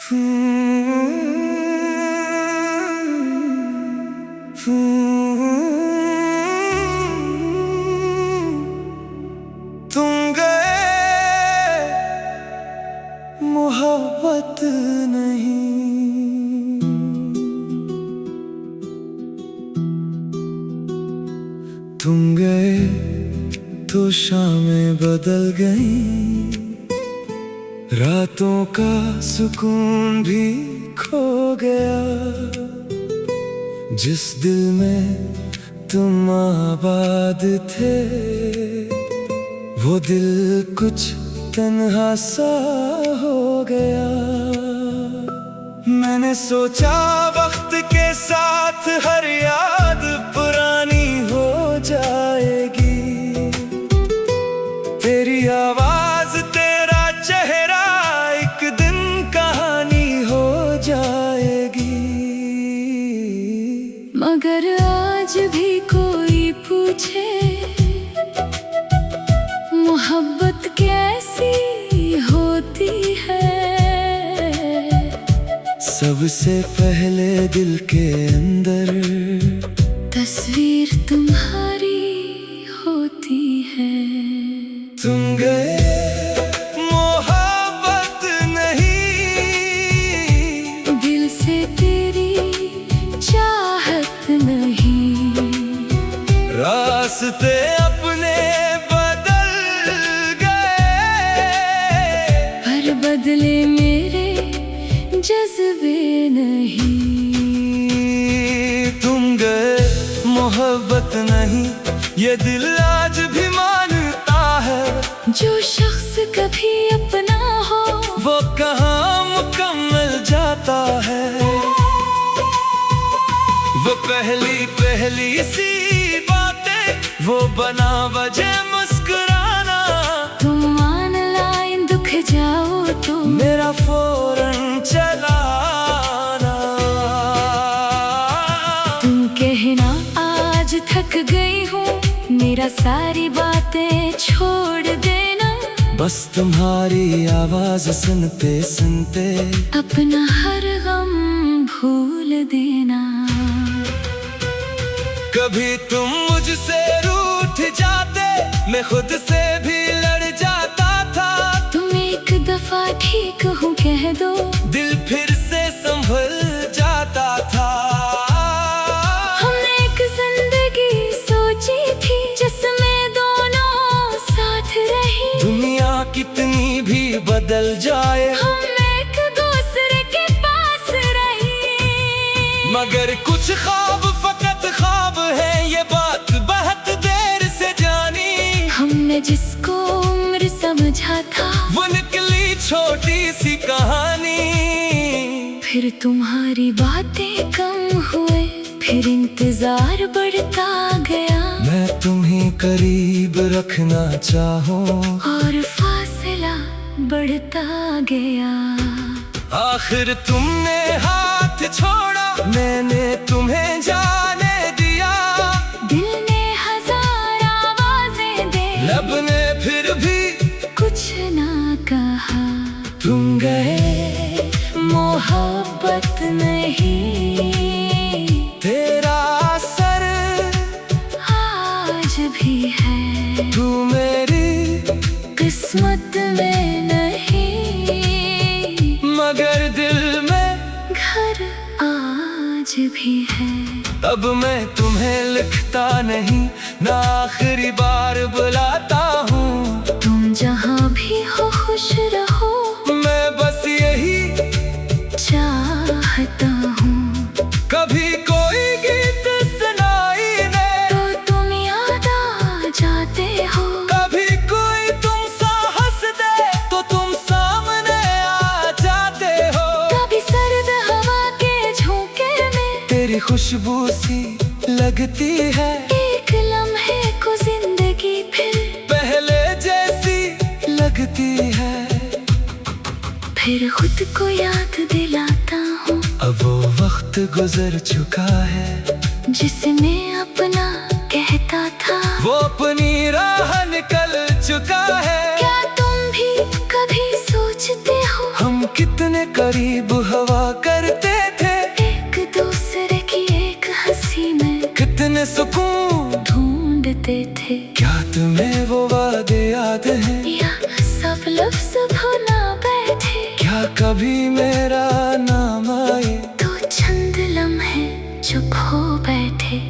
तुम गए मोहब्बत नहीं, तुम गए तो शामें बदल गई, रातों का सुकून भी खो गया। जिस दिल में तुम आबाद थे, वो दिल कुछ तन्हा सा हो गया। मैंने सोचा वक्त के साथ हर याद पुरानी हो जाएगी, तेरी आवाज तेरा चेहरा एक दिन कहानी हो जाएगी। मगर आज भी कोई पूछे मोहब्बत कैसी होती है, सबसे पहले दिल के अंदर तस्वीर तुम्हारी होती है। तुम गए मोहब्बत नहीं, दिल से तेरी चाहत नहीं, रास्ते अपने बदल गए, पर बदले मेरे जज्बे नहीं। तुम गए मोहब्बत नहीं, ये दिल आज भी मानता है, जो शख्स कभी अपना हो वो कहाँ मुकम्मल जाता है। वो पहली पहली सी बातें, वो बना वजह मुस्कुराना, तुम मान लाइन दुख जाओ तो मेरा फौरन चलाना। तुम कहना आज थक गई हूँ, मेरा सारी बातें छोड़ देना, बस तुम्हारी आवाज सुनते सुनते अपना हर गम भूल देना। कभी तुम मुझसे रूठ जाते, मैं खुद से भी लड़ जाता था, तुम एक दफा ठीक हूँ कह दो, दिल फिर से संभल जाता था। हमने एक जिंदगी सोची थी जिसमें दोनों साथ रही, दुनिया कितनी भी बदल जाए, हम एक दूसरे के पास रही, मगर कुछ ख्वाब फकत ख्वाब है, ये बात बहुत देर से जानी। हमने जिसको उम्र समझा था, वो निकली छोटी सी कहानी। फिर तुम्हारी बातें कम हुए, फिर इंतजार बढ़ता गया, मैं तुम्हें करीब रखना चाहूं, और फासला बढ़ता गया। आखिर तुमने हाथ छोड़ा, मैंने तुम्हें जाने दिया, दिल ने हजार आवाजें दे, लब ने फिर भी कुछ ना कहा। तुम गए मोहब्बत नहीं, तेरा असर आज भी है, तू मेरी किस्मत में नहीं, मगर दिल में घर आज भी है। अब मैं तुम्हें लिखता नहीं, ना आखिरी बार बुलाता हूँ, तुम जहाँ भी हो खुश रहो, मैं बस यही चाहता हूँ। कभी कोई गीत सुनाई दे तो तुम याद आ जाते हो, कभी कोई तुम सा हंस दे तो तुम सामने आ जाते हो, कभी सर्द हवा के झोंके में तेरी खुशबू सी लगती है, एक लम्हे को जिंदगी फिर पहले जैसी लगती है। फिर खुद को याद दिलाता हूँ, अब वो वक्त गुजर चुका है, जिसमें अपना कहता था, वो अपनी राह निकल चुका है। क्या तुम भी कभी सोचते हो हम कितने करीब हवा करते थे, एक दूसरे की एक हंसी में कितने सुकून ढूंढते थे। क्या तुम्हें वो वादे याद हैं, या सब लफ्ज़ भुला बैठे। क्या कभी मेरा नाम आए तो चंद लम्हे चुप हो बैठे।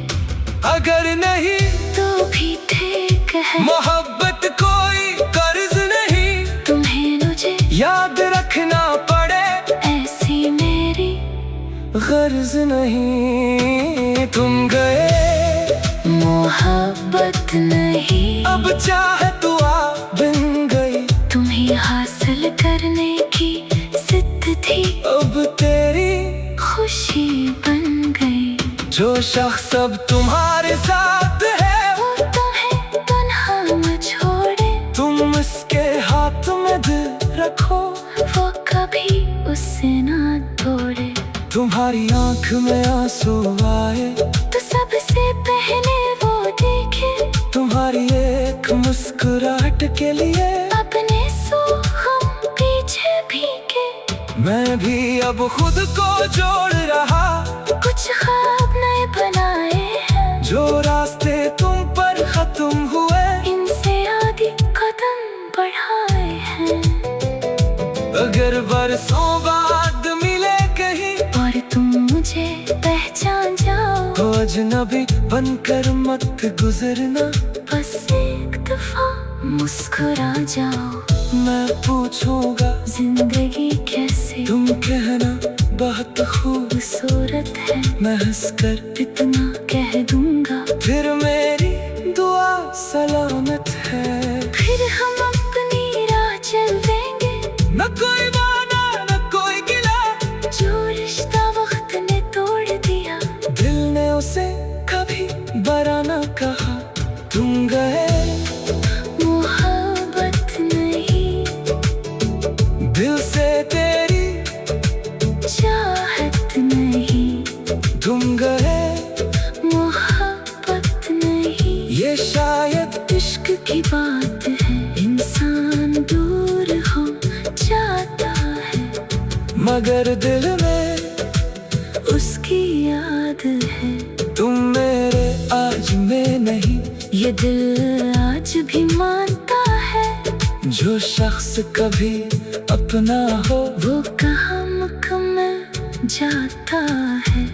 अगर नहीं तो भी ठीक है, मोहब्बत कोई कर्ज नहीं, तुम्हें मुझे याद रखना पड़े ऐसी मेरी गर्ज नहीं। तुम गए मोहब्बत नहीं, अब चाहे दुआ बिन गई, तुम्हें हासिल करने की जिद थी, अब तेरी खुशी बन गई। जो शख्स अब तुम्हारे साथ है, वो तुम्हें तन्हा न छोड़े, तुम उसके हाथ में दिल रखो, वो कभी उससे ना तोड़े। तुम्हारी आंख में आंसू आए तो सबसे पहले वो देखे, तुम्हारी एक मुस्कुराहट के लिए अपने सो हम पीछे भीगे। मैं भी अब खुद को जोड़ रहा, कुछ ख्वाब नए बनाए हैं, जो रास्ते तुम पर खत्म हुए, इनसे आगे कदम बढ़ाए हैं। अगर बरसों बाद मिले कहीं, और तुम मुझे पहचान जाओ, तो अजनबी बनकर मत गुजरना, बस एक दफा मुस्कुरा जाओ। मैं पूछूंगा जिंदगी कैसे, तुम कहना बहुत खूबसूरत है, मैं हंसकर इतना कह दूंगा, फिर मेरी दुआ सलामत है। फिर हम अपनी राह चलेंगे, न कोई वादा न कोई गिला, जो रिश्ता वक्त ने तोड़ दिया, दिल ने उसे कभी बरा न कहा। तुम गए मोहब्बत नहीं, दिल से तेरी चाहत नहीं, तुम गए मोहब्बत नहीं। ये शायद इश्क की बात है, इंसान दूर हो जाता है, मगर दिल में उसकी याद है। तुम मेरे आज में नहीं, ये दिल आज भी मानता है, जो शख्स कभी अपना हो वो कहाँ मुकम्मल जाता है।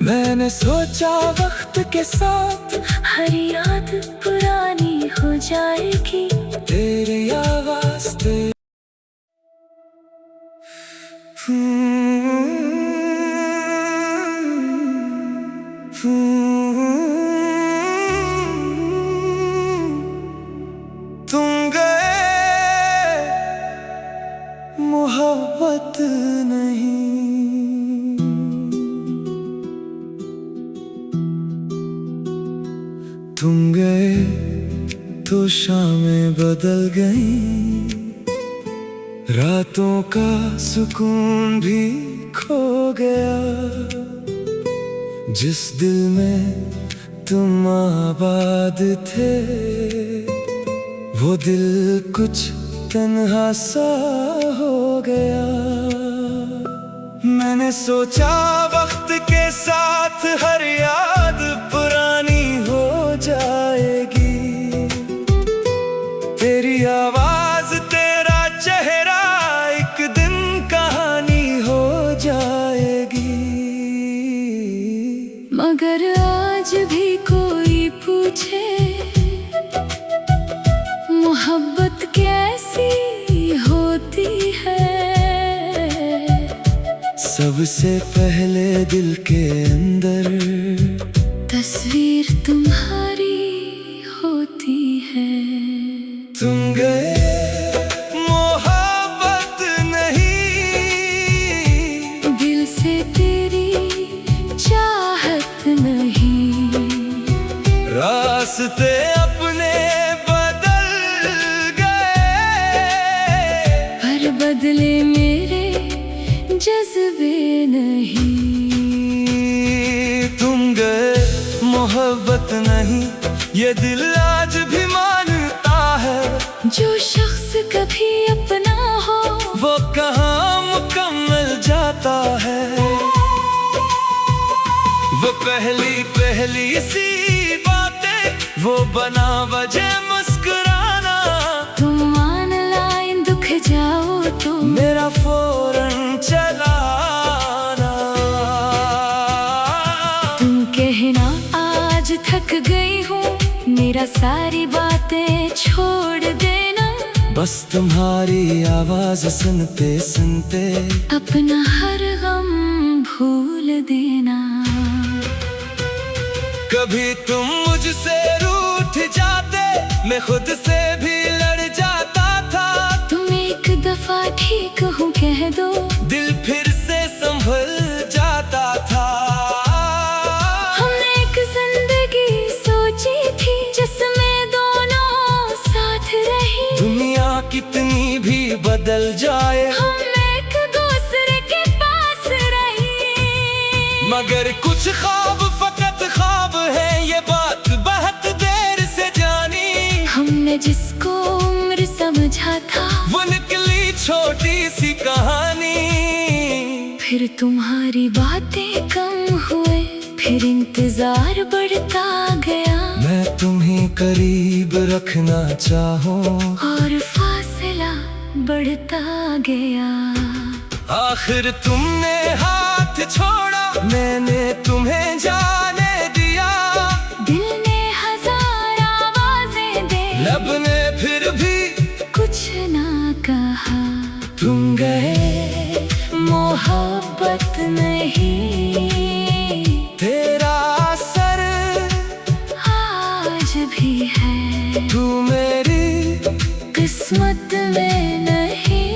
मैंने सोचा वक्त के साथ हर याद पुरानी हो जाएगी, तेरी आवाज तेरी तुम गए मोहब्बत नहीं। तुम गए तो शामें बदल गई, रातों का सुकून भी खो गया, जिस दिल में तुम आबाद थे, वो दिल कुछ तन्हा सा हो गया। मैंने सोचा वक्त के साथ हर याद पुरानी हो जाएगी, तेरी आवाज तेरा चेहरा एक दिन कहानी हो जाएगी। मगर आज भी कोई पूछे मोहब्बत कैसी होती है, सबसे पहले दिल के अंदर तस्वीर तुम्हारी होती है। तुम गए मोहब्बत नहीं, दिल से तेरी चाहत नहीं, रास्ते अपने बदल गए, पर बदले मेरे जज्बे नहीं। तुम गए मोहब्बत नहीं, ये दिल आज भी मानता है, जो शख्स कभी अपना हो वो कहाँ पहली सी बातें वो बना वजह मुस्कुराना। तुम मान लाइन दुख जाओ तो मेरा फौरन चलाना। तुम कहना आज थक गई हूँ, मेरा सारी बातें छोड़ देना। बस तुम्हारी आवाज सुनते सुनते अपना हर गम भूल देना। कभी तुम मुझसे रूठ जाते, मैं खुद से भी लड़ जाता था। तुम एक दफा ठीक हूँ कह दो, दिल फिर से संभल जाता था। हमने एक जिंदगी सोची थी जिसमें दोनों साथ रही। दुनिया कितनी भी बदल जाए हम एक दूसरे के पास रही। मगर कुछ ख्वाब फकत ख्वाब है, ये बात बहुत देर से जानी। हमने जिसको उम्र समझा था वो निकली छोटी सी कहानी। फिर तुम्हारी बातें कम हुए, फिर इंतजार बढ़ता गया। मैं तुम्हें करीब रखना चाहूं और फासला बढ़ता गया। आखिर तुमने हाथ छोड़ा, मैंने तुम्हें जाने दिया। दिल ने हजार आवाजें दे, लब ने फिर भी कुछ ना कहा। तुम गए मोहब्बत नहीं, तेरा असर आज भी है। तू मेरी किस्मत में नहीं,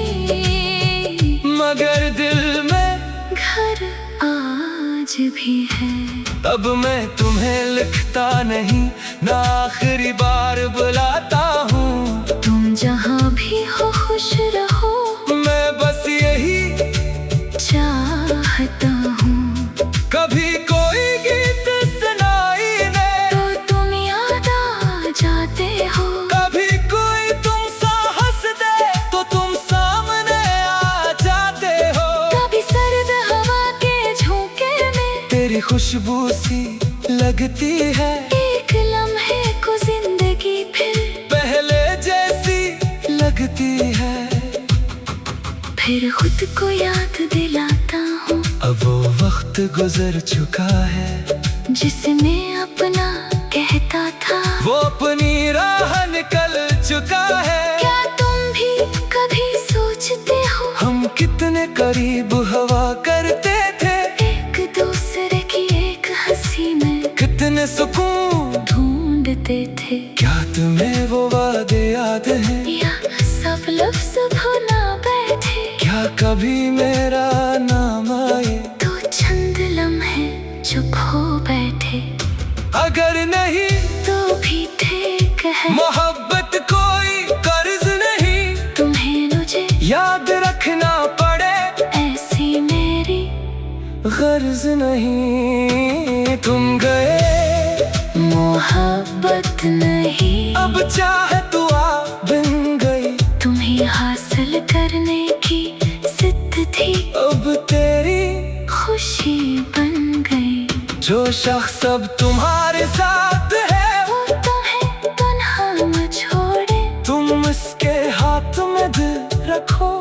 मगर दिल में घर आज भी है। तब मैं तुम्हें लिखता नहीं, ना आखिरी बार बुलाता हूँ। तुम जहाँ भी हो खुश रहो, मैं बस यही चाहता हूँ। कभी कोई गीत सुनाई दे तो तुम याद आ जाते हो। कभी कोई तुमसा हंस दे तो तुम सामने आ जाते हो। कभी सर्द हवा के झोंके में तेरी खुशबू सी लगती है, एक लम्हे को जिंदगी फिर पहले जैसी लगती है। फिर खुद को याद दिलाता हूँ, अब वो वक्त गुजर चुका है जिसमें अपना कहता था। वो अपनी राह निकल चुका है। क्या तुम भी कभी सोचते हो हम कितने करीब हवा करते थे, एक दूसरे की एक हंसी में कितने सुकून ढूंढते थे। क्या तुम्हें वो वादे याद हैं? या सब लफ्ज भुला बैठे, क्या कभी मेरा नाम आए तो चंद लम्हे चुप हो बैठे। अगर नहीं तो भी ठीक है, मोहब्बत कोई कर्ज नहीं, तुम्हें मुझे याद रखना पड़े ऐसी मेरी गर्ज नहीं। तुम गए मोहब्बत नहीं, अब चाहे तू आ बिन गई। तुम्हें हासिल करने की जिद थी, अब तेरी खुशी बन गई। जो शख्स अब तुम्हारे साथ है, वो तुम्हें तन्हा न छोड़े, तुम इसके हाथ में दिल रखो।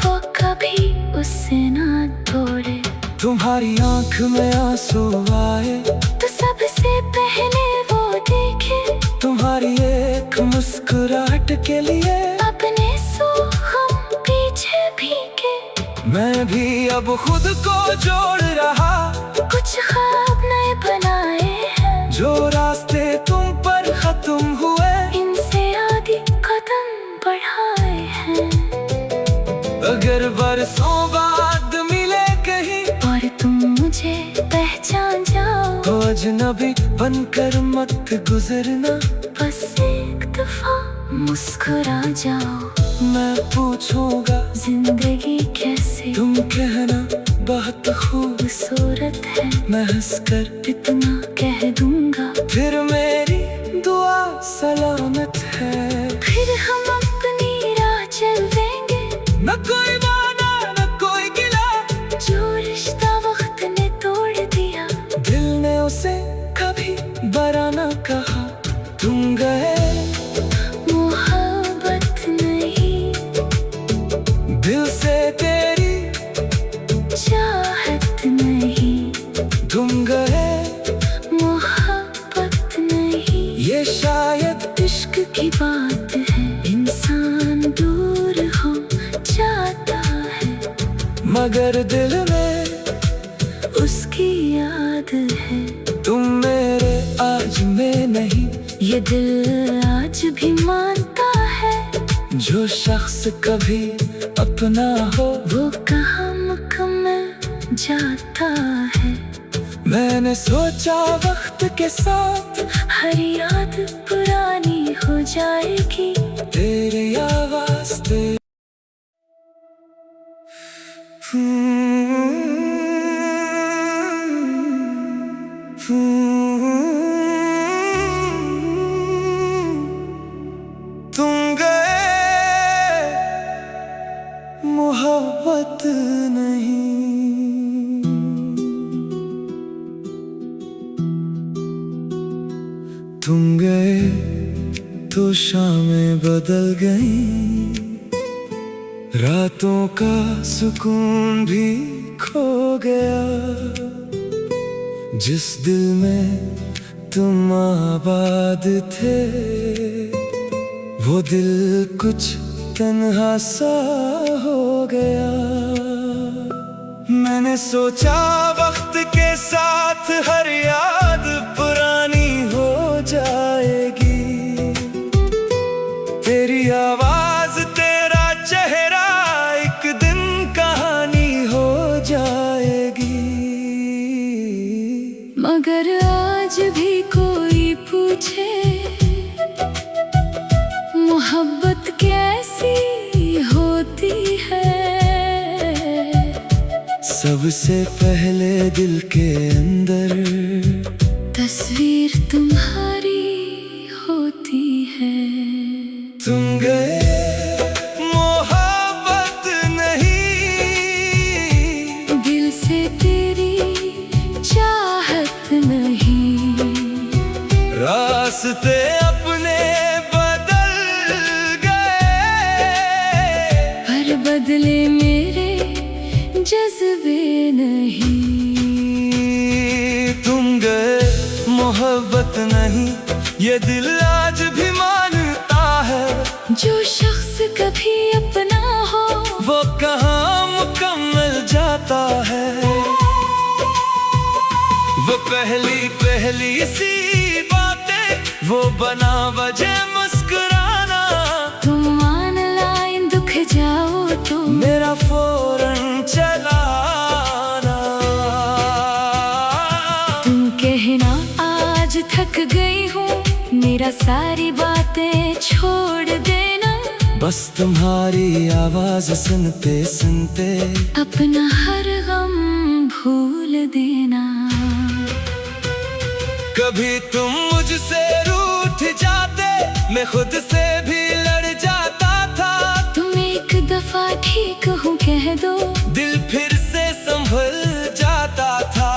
वो कभी उससे ना तोड़े। तुम्हारी आंख में आंसू आए तो सबसे पहले वो देखे, तुम्हारी एक मुस्कुराहट के लिए अपने सो हम पीछे भीगे। मैं भी अब खुद को जोड़ रहा, कुछ ख्वाब नए बनाए हैं, जो रास्ते तुम पर खत्म हुए इनसे आगे कदम बढ़ाए हैं। अगर बरसों बाद मिले कहीं और तुम मुझे पहचान जाओ, तो अजनबी बनकर मत गुजरना। बस एक दफा मुस्कुरा जाओ। मैं पूछूंगा जिंदगी कैसे तुम कहना बहुत खूबसूरत है, मैं हंसकर इतना कह दूंगा। फिर मेरी दुआ सलामत है। फिर हम अपनी राह चलेंगे, न कोई वादा न कोई गिला, जो रिश्ता वक्त ने तोड़ दिया, दिल ने उसे कभी दिल से तेरी चाहत नहीं, तुम गए मोहब्बत नहीं। ये शायद इश्क की बात है, इंसान दूर हो जाता है, मगर दिल में उसकी याद है। तुम मेरे आज में नहीं, ये दिल आज भी मानता है, जो शख्स कभी अपना हो वो कहाँ मुकम्मल जाता है। मैंने सोचा वक्त के साथ हर याद पुरानी हो जाएगी, तेरी आवाज तेरी तुम गए मोहब्बत नहीं। तुम गए तो शामें बदल गई, रातों का सुकून भी खो गया। जिस दिल में तुम आबाद थे, वो दिल कुछ तन्हा सा हो गया। मैंने सोचा वक्त के साथ हर याद पुरानी हो जाएगी, तेरी आवाज तेरा चेहरा एक दिन कहानी हो जाएगी। मगर आज भी कोई पूछे मोहब्बत कैसी होती है, सबसे पहले दिल के अंदर तस्वीर तुम्हारी होती है। तुम गए मोहब्बत नहीं, दिल से तेरी चाहत नहीं। रास्ते अपने बदल गए, पर बदले मेरे जज्बे नहीं। तुम गए मोहब्बत नहीं, ये दिल आज भी मानता है, जो शख्स कभी अपना हो वो कहाँ मुकम्मल जाता है। वो पहली पहली सी बातें, वो बना वजह मुस्कुराना। तुम मान लाइन दुख जाओ तो मेरा फौरन चलाना। तुम कहना आज थक गई हूँ, मेरा सारी बातें छोड़ देना। बस तुम्हारी आवाज सुनते सुनते अपना हर गम भूल देना। कभी तुम मुझसे रूठ जाते, मैं खुद से भी लड़ जाता था। तुम एक दफा ठीक हूँ कह दो, दिल फिर से संभल जाता था।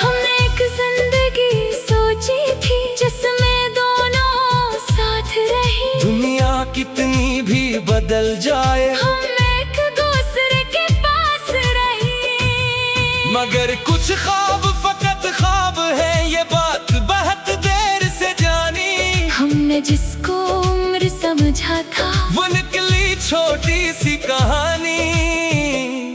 हमने एक जिंदगी सोची थी, जिसमें दोनों साथ रहे। दुनिया कितनी भी बदल जाए, हम एक दूसरे के पास रहे। मगर कुछ ख्वाब फकत ख्वाब है, ये बात बहुत देर से जानी। हमने जिसको उम्र समझा था, वो निकली छोटी सी कहानी।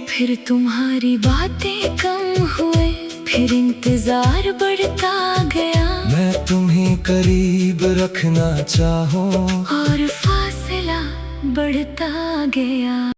फिर तुम्हारी बातें कम हुए, फिर इंतजार बढ़ता गया। मैं तुम्हें करीब रखना चाहूं, और फासला बढ़ता गया।